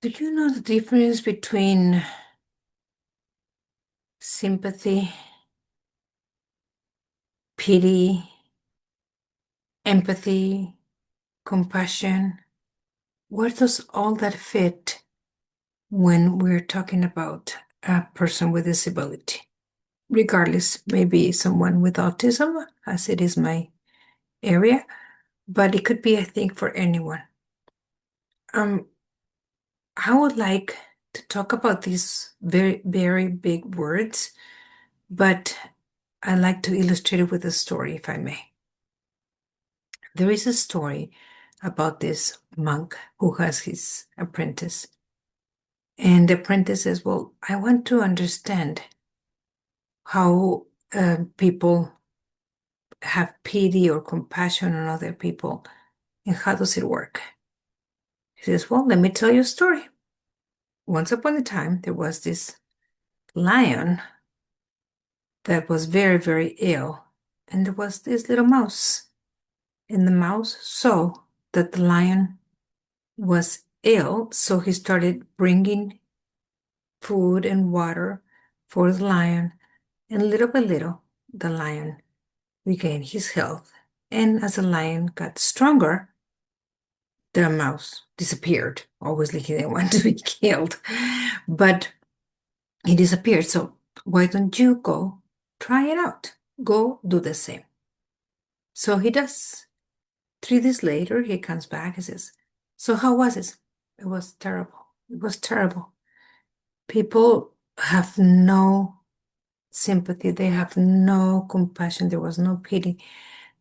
Do you know the difference between sympathy, pity, empathy, compassion? Where does all that fit when we're talking about a person with disability? Regardless, maybe someone with autism, as it is my area, but it could be, I think, for anyone. Um, I would like to talk about these very, very big words, but I like to illustrate it with a story, if I may. There is a story about this monk who has his apprentice. And the apprentice says, well, I want to understand how people have pity or compassion on other people. And how does it work? He says, well, let me tell you a story. Once upon a time, there was this lion that was very, very ill. And there was this little mouse. And the mouse saw that the lion was ill, so he started bringing food and water for the lion. And little by little, the lion regained his health. And as the lion got stronger, the mouse disappeared. Obviously, he didn't want to be killed, but he disappeared. So why don't you go try it out? Go do the same. So he does. 3 days later, he comes back and says, so how was it? It was terrible. It was terrible. People have no sympathy. They have no compassion. There was no pity.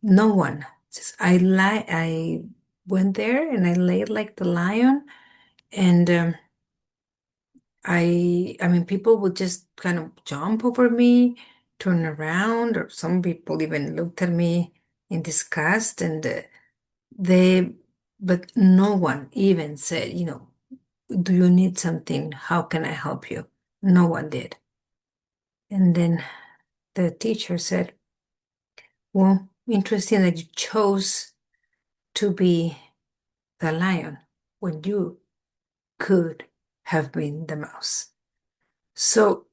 No one. Says, I went there and I laid like the lion, and I mean, people would just kind of jump over me, turn around, or some people even looked at me in disgust, and they, but no one even said, do you need something? How can I help you? No one did. And then the teacher said, well, interesting that you chose to be the lion when you could have been the mouse. So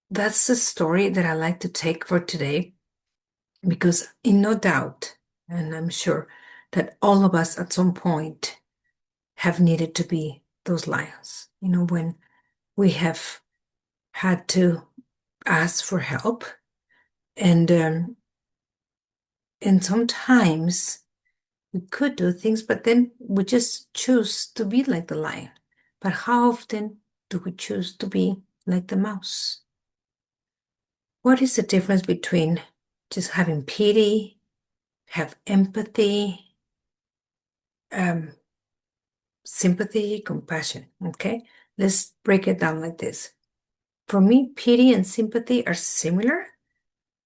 that's the story that I like to take for today, because in no doubt, and I'm sure that all of us at some point have needed to be those lions. When we have had to ask for help, and sometimes we could do things, but then we just choose to be like the lion. But how often do we choose to be like the mouse? What is the difference between just having pity, have empathy, um, sympathy, compassion? Okay, let's break it down like this. For me, pity and sympathy are similar,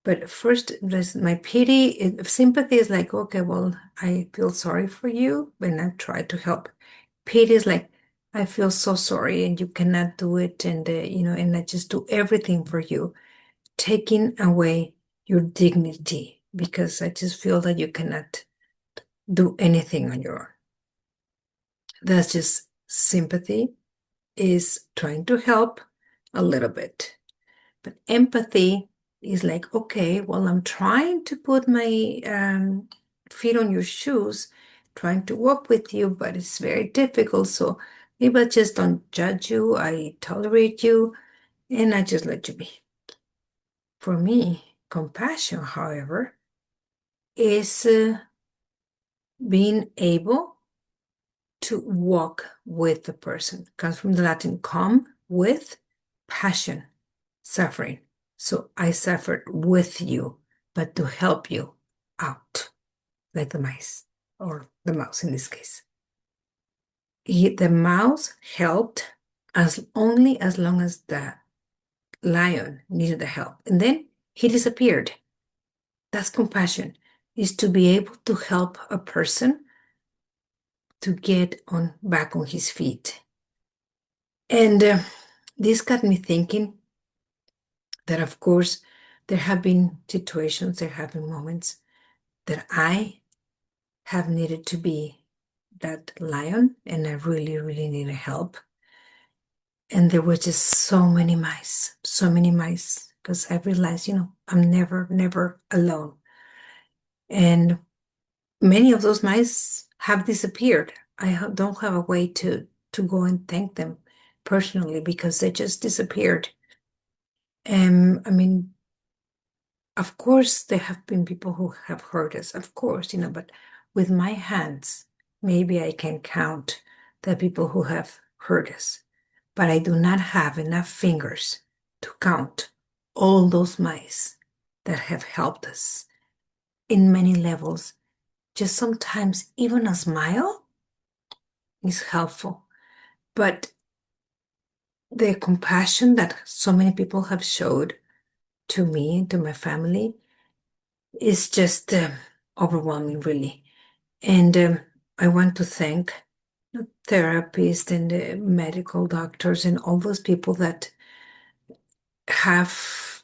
but first, there's my pity. Sympathy is like, okay, well, I feel sorry for you, and I try to help. Pity is like, I feel so sorry, and you cannot do it, and I just do everything for you, taking away your dignity because I just feel that you cannot do anything on your own. That's just sympathy, is trying to help a little bit. But empathy is like, okay, well, I'm trying to put my feet on your shoes, trying to walk with you, but it's very difficult. So maybe I just don't judge you. I tolerate you, and I just let you be. For me, compassion, however, is being able to walk with the person. Comes from the Latin com, with, passion, suffering. So I suffered with you, but to help you out, like the mice, or the mouse in this case. The mouse helped only as long as the lion needed the help. And then he disappeared. That's compassion, is to be able to help a person to get back on his feet. And this got me thinking that, of course, there have been situations, there have been moments that I have needed to be that lion, and I really, really needed help. And there were just so many mice, because I realized, I'm never alone. And many of those mice have disappeared. Don't have a way to go and thank them personally because they just disappeared. I mean, of course, there have been people who have hurt us, of course, but with my hands, maybe I can count the people who have hurt us. But I do not have enough fingers to count all those mice that have helped us in many levels. Just sometimes even a smile is helpful. But the compassion that so many people have showed to me and to my family is just overwhelming, really. And I want to thank the therapists and the medical doctors and all those people that have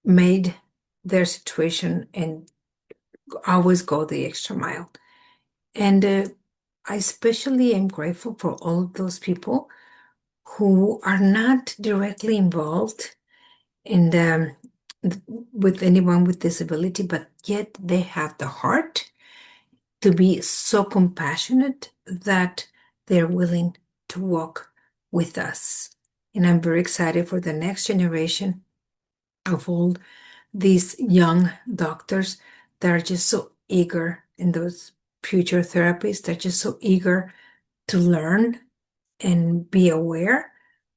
made their situation and always go the extra mile. And I especially am grateful for all of those people who are not directly involved in with anyone with disability, but yet they have the heart to be so compassionate that they're willing to walk with us. And I'm very excited for the next generation of all these young doctors that are just so eager, and those future therapists that are just so eager to learn and be aware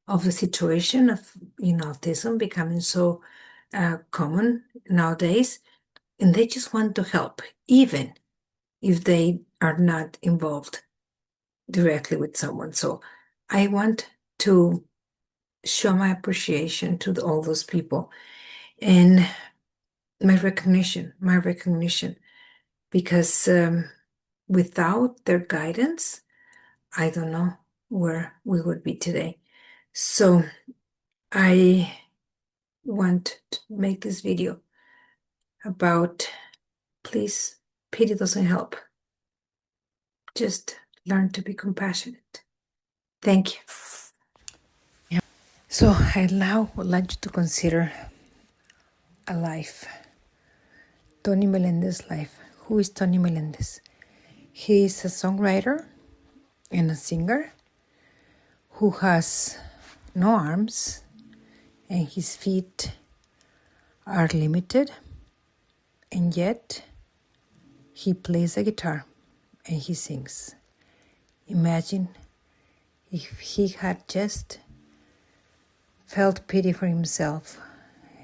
of the situation of autism becoming so common nowadays, and they just want to help, even if they are not involved directly with someone. So I want to show my appreciation to all those people and my recognition, because without their guidance, I don't know where we would be today. So I want to make this video about, please, pity doesn't help. Just learn to be compassionate. Thank you. Yeah. So I now would like you to consider a life. Tony Meléndez's life. Who is Tony Meléndez? He is a songwriter and a singer who has no arms and his feet are limited, and yet he plays a guitar and he sings. Imagine if he had just felt pity for himself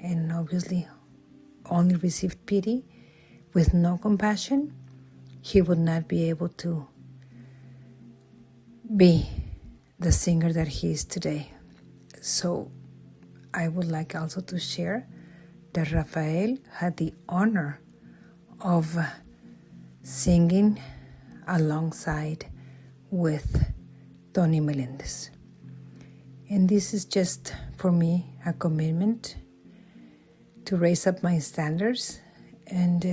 and obviously only received pity with no compassion, he would not be able to be the singer that he is today. So I would like also to share that Rafael had the honor of singing alongside with Tony Meléndez. And this is just, for me, a commitment to raise up my standards, and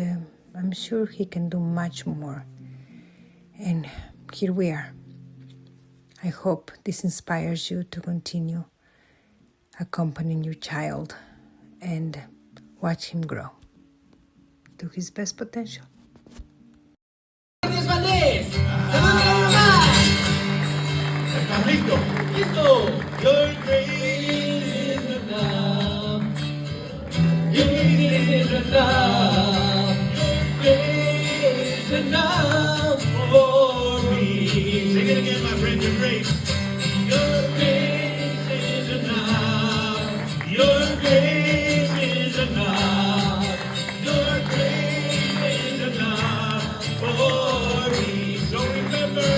I'm sure he can do much more. And here we are. I hope this inspires you to continue accompanying your child and watch him grow to his best potential. ¿Listo? ¡Listo! Your grace is enough. Your grace is enough. Your grace is enough for me. Sing it again, my friend. Your grace. Your grace is enough. Your grace is enough. Your grace is enough for me. So remember.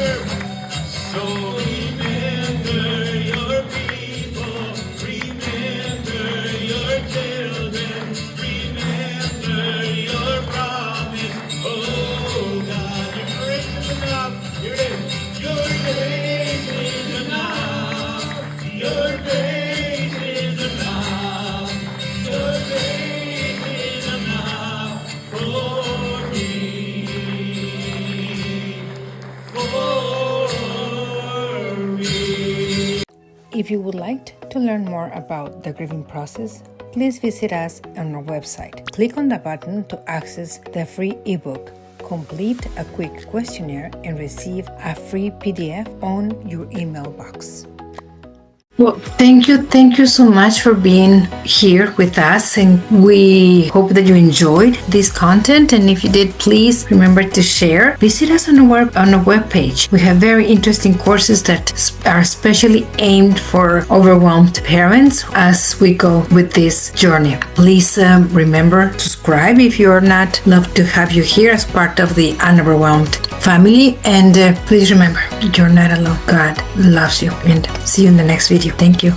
So remember your children, remember If you would like to learn more about the grieving process, please visit us on our website. Click on the button to access the free ebook. Complete a quick questionnaire and receive a free PDF on your email box. Well, thank you so much for being here with us, and we hope that you enjoyed this content. And if you did, please remember to share. Visit us on our webpage. We have very interesting courses that are especially aimed for overwhelmed parents as we go with this journey. Please remember to subscribe if you're not. Love to have you here as part of the Unoverwhelmed family. And please remember, you're not alone. God loves you. And see you in the next video. Thank you.